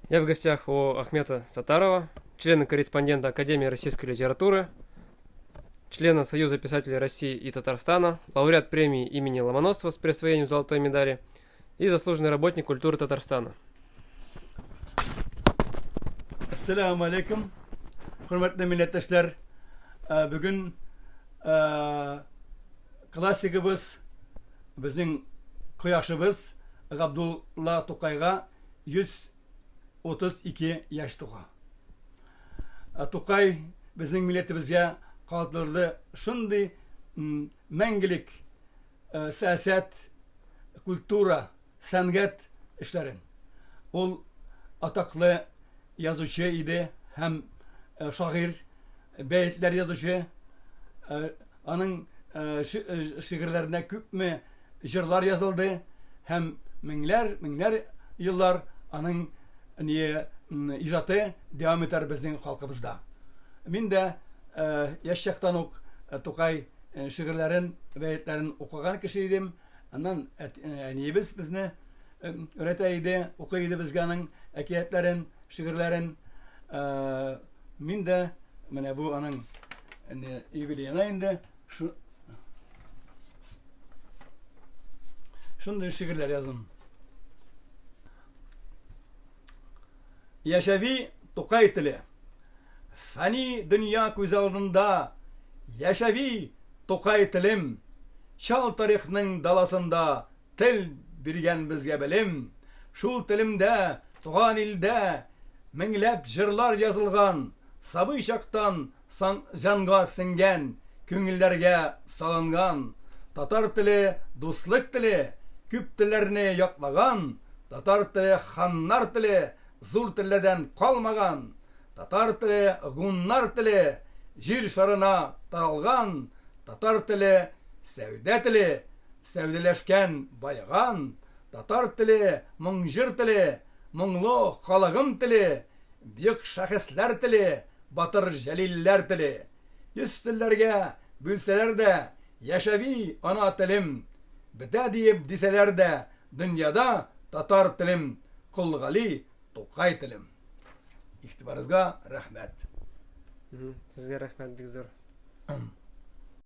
Я в гостях у Ахмета Сатарова, члена-корреспондента Академии российской литературы, члена Союза писателей России и Татарстана, лауреат премии имени Ломоносова с присвоением золотой медали и заслуженный работник культуры Татарстана. Assalamu alaikum. Hürmetli milletteşler. Bugün klasikimiz, bizim koyakşımız Abdullah Tokay'a 132 yaş toka. Tokay bizim milletimize kaldırdı. Şimdi mengilik siyaset, kultura, sanat işlerin. Ol ataklı yazıcı idi, hem şair, beyitler yazıcı. Onun şiirlerine küp mü jırlar yazıldı, hem minler yıllar onun icatı devam eder bizim halkımızda. Ben de yaşaktan ok Tokay şiirlerin, beyitlerin okuyan kişiydim. Ondan biz bizni öğreteydi, okuydu bizgenin ekiyetlerin, şiirlerin. Ben de bu onun ilgiliyene şundan şiirler yazdım. Yaşavi Tokay tili, fani dünya güzelliğinde yaşavi Tokay tilim, şal tarihinin dalasında til birgen bizge bilim. Şul tilimde, tuğan ilde minglep jırlar yazılgan, sabı şaktan janga singen, küngüllerge salıngan. Tatar tili, dostluk tili, küp tillerini yaklagan. Tatar tili, hannar tili, zul tilleden kalmagan. Tatar tili, gunnar tili, jir şarına taralgan. Tatar tili, sevde tili, sevdileşken baygan. Tatar tili, mıngjır tili, mınglı halığım tili, büyük şahıslar tili, batır jeliller tili. Yüz tillerge bülseler de yaşavi ana tilim, bide deyip diseler de dünyada Tatar tilim, kulgali Tokay tilim. İhtibarınızga rahmet. Sizge rahmet, bek zo'r.